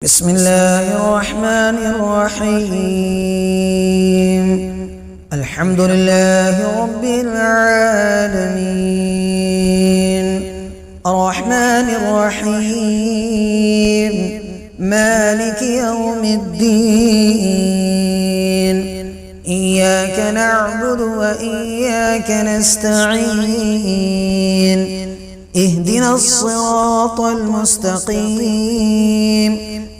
بسم الله الرحمن الرحيم. الحمد لله رب العالمين، الرحمن الرحيم، مالك يوم الدين. إياك نعبد وإياك نستعين. اهدنا الصراط المستقيم،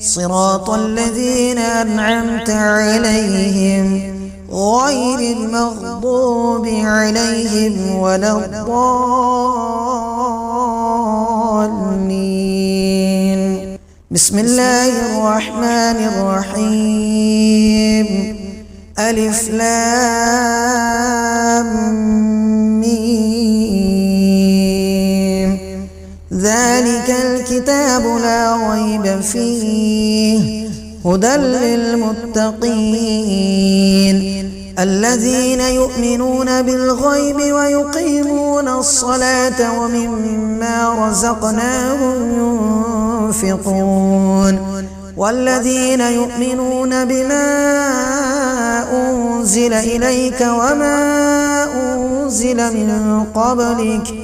صراط الذين أنعمت عليهم غير المغضوب عليهم ولا الضالين. بسم الله الرحمن الرحيم. ألف لام ميم. ذلك الكتاب لا ريب فيه هدى للمتقين الذين يؤمنون بالغيب ويقيمون الصلاة ومما رزقناهم ينفقون والذين يؤمنون بما أنزل إليك وما أنزل من قبلك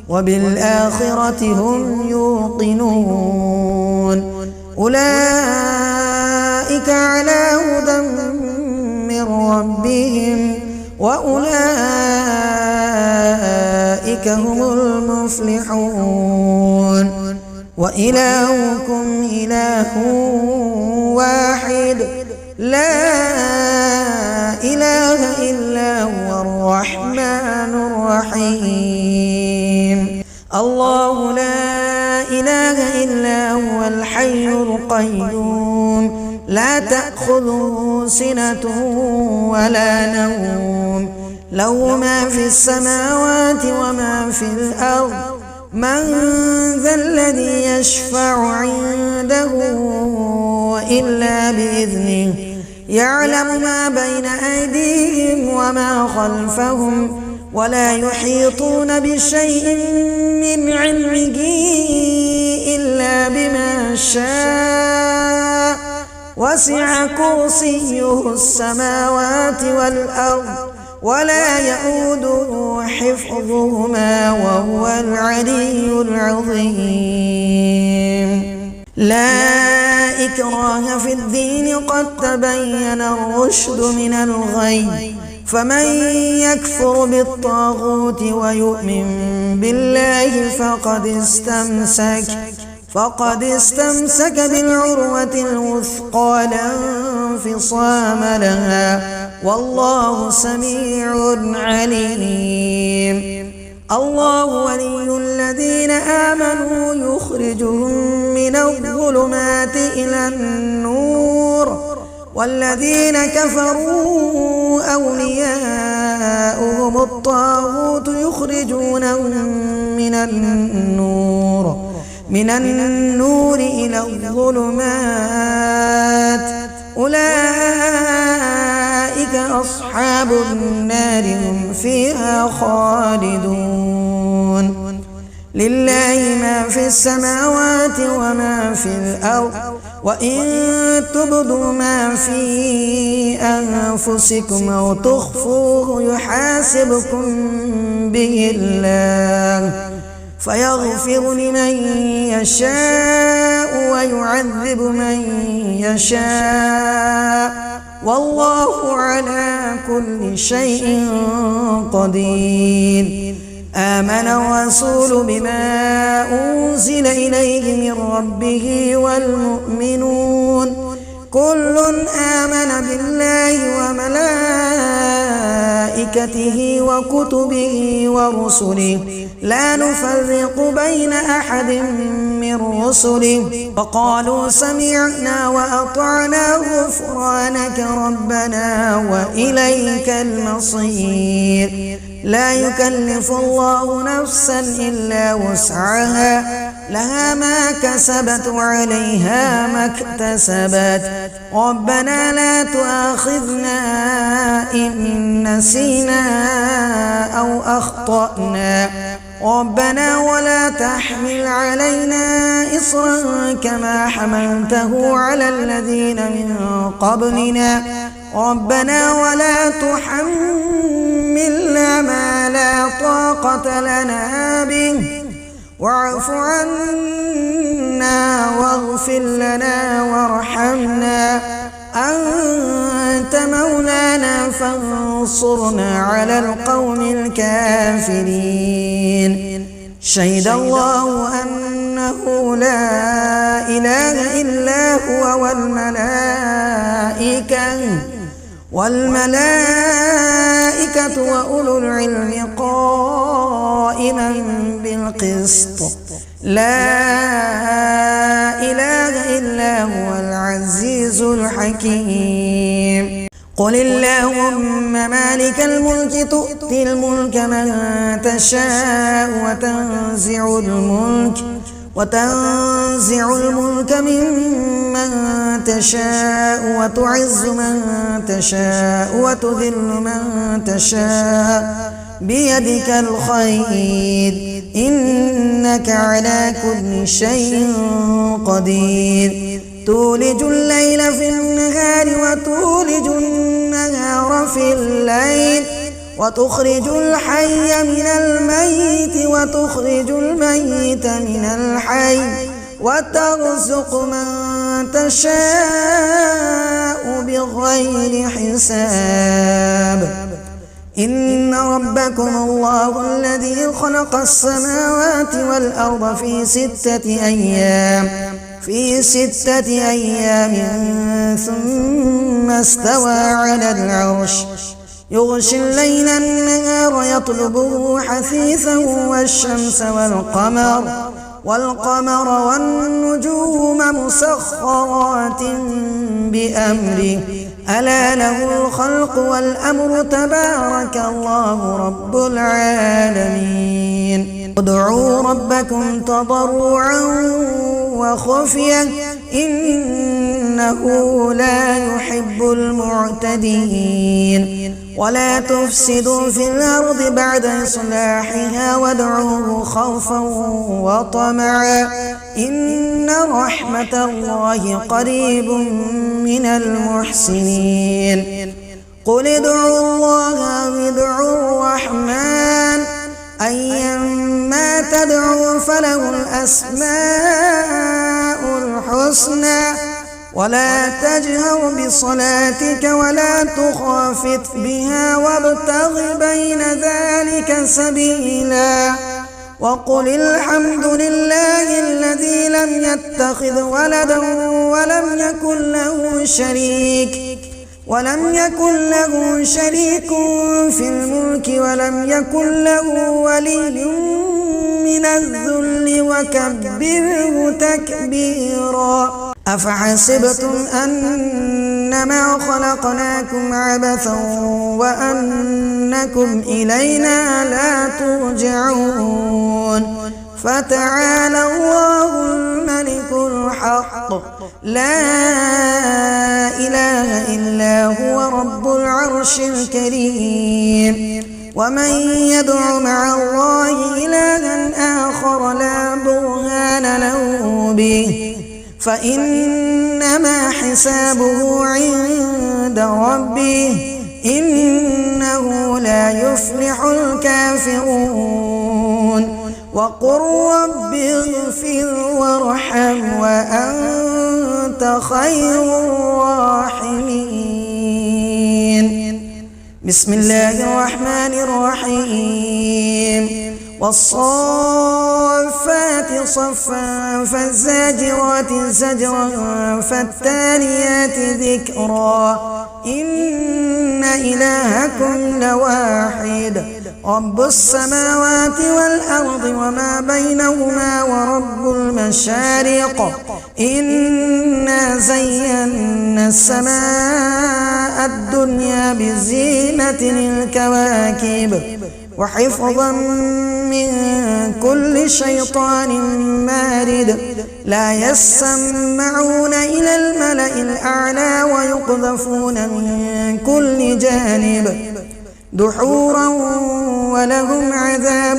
وبالآخرة هم يوقنون. أولئك على هدى من ربهم وأولئك هم المفلحون. وإلهكم إله واحد لا إله إلا هو الرحمن الرحيم. الله لا إله إلا هو الحي القيوم لا تأخذه سنة ولا نوم له ما في السماوات وما في الأرض. من ذا الذي يشفع عنده إلا بإذنه يعلم ما بين أيديهم وما خلفهم ولا يحيطون بشيء من علمه إلا بما شاء. وسع كرسيه السماوات والأرض ولا يؤوده حفظهما وهو العلي العظيم. لا إكراه في الدين قد تبين الرشد من الغي. فمن يكفر بالطاغوت ويؤمن بالله فقد استمسك بالعروة الوثقى لا انفصام لها والله سميع عليم. الله ولي الذين آمنوا يخرجهم من الظلمات إلى النور والذين كفروا أولياؤهم الطاغوت يخرجونهم من النور إلى الظلمات. أولئك أصحاب النار هم فيها خالدون. لله ما في السماوات وما في الأرض وإن تبدوا ما في أنفسكم أو تخفوه يحاسبكم به الله فيغفر لمن يشاء ويعذب من يشاء والله على كل شيء قدير. آمن الرسول بما أنزل إليه من ربه والمؤمنون كل آمن بالله وملائكته وكتبه ورسله لا نفرق بين أحد من رسله وقالوا سمعنا وأطعنا غفرانك ربنا وإليك المصير. لا يكلف الله نفسا إلا وسعها لها ما كسبت وعليها ما اكتسبت. ربنا لا تؤاخذنا إن نسينا أو أخطأنا ربنا ولا تحمل علينا إصرا كما حملته على الذين من قبلنا ربنا ولا تحملنا ما لا طاقة لنا به واعف عنا واغفر لنا وارحمنا أنت مولانا فانصرنا على القوم الكافرين شهد الله أنه لا إله إلا هو والملائكة وأولو العلم قائما بالقسط لا إله إلا هو العزيز الحكيم قل اللهم مالك الملك تؤتي الملك من تشاء وتنزع الملك ممن تشاء وتعز من تشاء وتذل من تشاء بيدك الخير إنك على كل شيء قدير تولج الليل في النهار وتولج النهار في الليل وتخرج الحي من الميت وتخرج الميت من الحي وترزق من تشاء بغير حساب إن ربكم الله الذي خلق السماوات والأرض في ستة أيام ثم استوى على العرش يغشي الليل النهار يطلبه حثيثا والشمس والقمر والنجوم مسخرات بأمره ألا له الخلق والأمر تبارك الله رب العالمين ادعوا ربكم تضرعا وخفية إنه لا يحب المعتدين ولا تفسدوا في الأرض بعد إصلاحها وادعوه خوفا وطمعا إن رحمة الله قريب من المحسنين قل ادعوا الله أو ادعوا الرحمن أيما تدعوا فله الأسماء الحسنى ولا تجهر بصلاتك ولا تخافت بها وابتغ بين ذلك سبيلا وقل الحمد لله الذي لم يتخذ ولدا ولم يكن له شريك في الملك ولم يكن له ولي من الذل وكبره تكبيرا أفحسبتم أنما خلقناكم عبثا وأنكم إلينا لا ترجعون فتعالى الله الملك الحق لا إله إلا هو رب العرش الكريم ومن يدع مع الله إلها آخر لا برهان له به فإنما حسابه عند ربه إنه لا يفلح الكافرون وقل رب اغفر وارحم وأنت خير الراحمين بسم الله الرحمن الرحيم والصافات صفا فالزاجرات زجرا فالتاليات ذكرا إن إلهكم لواحد رب السماوات والأرض وما بينهما ورب المشارق إنا زينا السماء الدنيا بزينة الكواكب وحفظا من كل شيطان مارد لا يسمعون إلى الملأ الأعلى ويقذفون من كل جانب دحورا ولهم عذاب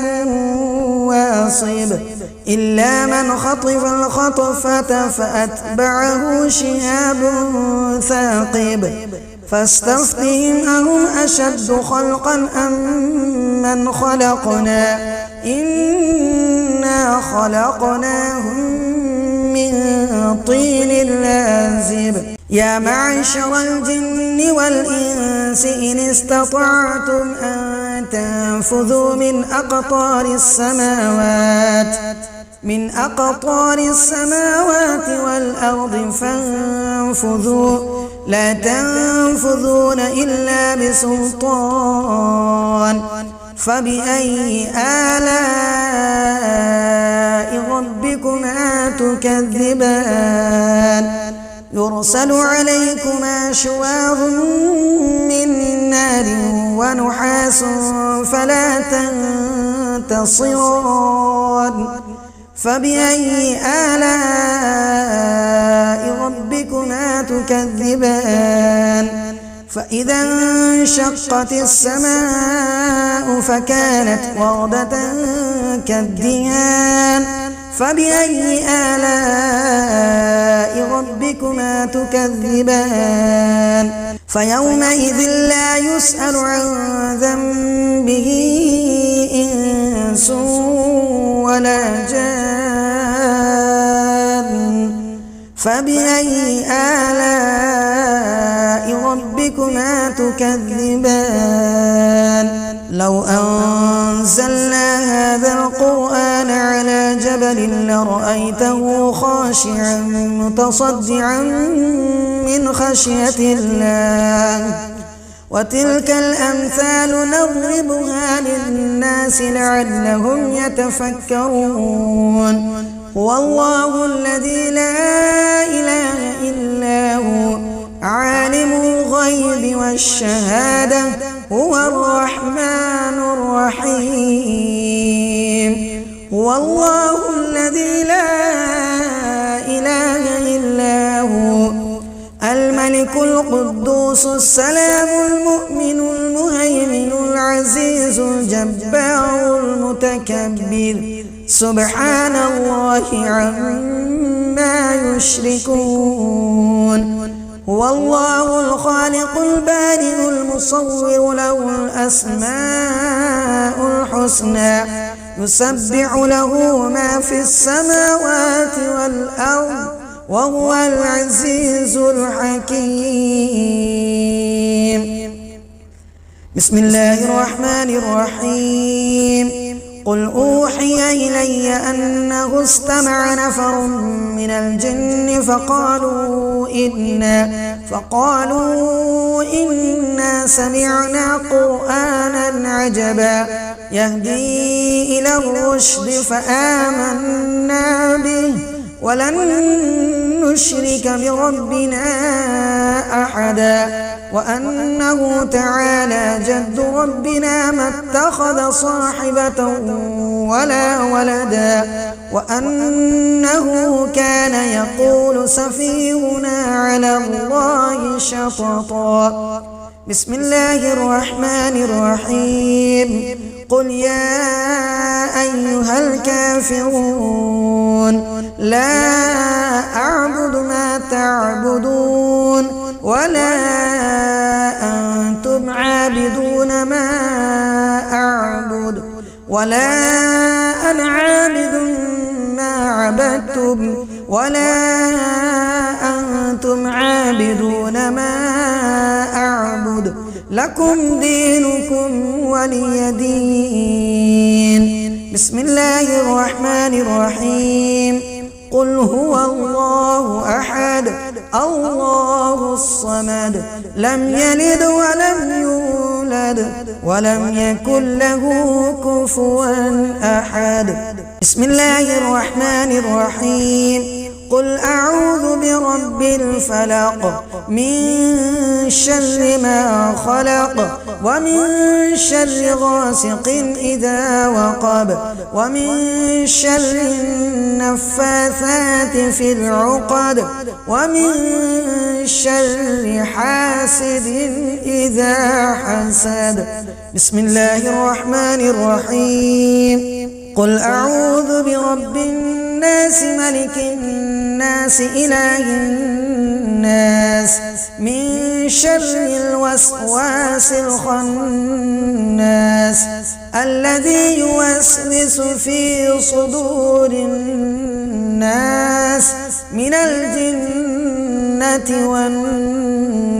واصب إلا من خطف الخطفة فأتبعه شهاب ثاقب فاستفتهم أهم أشد خلقا أم من خلقنا إنا خلقناهم من طين لازب يا معشر الجن والإنس إن استطعتم أن تنفذوا من أقطار السماوات والأرض فانفذوا لا تنفذون إلا بسلطان فبأي آلاء ربكما تكذبان يرسل عليكما شواظ من نار ونحاس فلا تنتصران فبأي آلاء ربكما تكذبان فإذا انشقت السماء فكانت وردة كالدهان فبأي آلاء ربكما تكذبان فيومئذ لا يسأل عن ذنبه إنس ولا جان فبأي آلاء ربكما تكذبان لو أنزلنا هذا القرآن على جبل لرأيته خاشعا متصدعا من خشية الله وتلك الأمثال نضربها للناس لعلهم يتفكرون هو الله الذي لا إله إلا هو عالم الغيب والشهادة هو الرحمن الرحيم هو الله الذي لا إله إلا هو الملك القدوس السلام المؤمن المهيمن العزيز الجبار المتكبر سبحان الله عما يشركون هو الله الخالق البارئ المصور له الأسماء الحسنى يسبح له ما في السماوات والأرض وهو العزيز الحكيم بسم الله الرحمن الرحيم قل أوحي إلي أنه استمع نفر من الجن فقالوا إنا سمعنا قرآنا عجبا يهدي إلى الرشد فآمنا به ولن نشرك بربنا أحدا وأنه تعالى جد ربنا ما اتخذ صاحبة ولا ولدا وأنه كان يقول سفيهنا على الله شططا بسم الله الرحمن الرحيم قل يا أيها الكافرون لا أعبد ما تعبدون ولا أنتم عابدون ما أعبد ولا أنا عابد ما عبدتم ولا أنتم عابدون ما أعبد لكم دينكم ولي دين بسم الله الرحمن الرحيم قل هو الله أحد الله الصمد لم يلد ولم يولد ولم يكن له كفوا أحد بسم الله الرحمن الرحيم قل أعوذ برب الفلق من شر ما خلق ومن شر غاسق إذا وقب ومن شر النفاثات في العقد ومن شر حاسد إذا حسد بسم الله الرحمن الرحيم قل أعوذ برب الناس ملك الناس إله الناس من شر الوسواس الخناس الذي يوسوس في صدور الناس من الجنة والناس.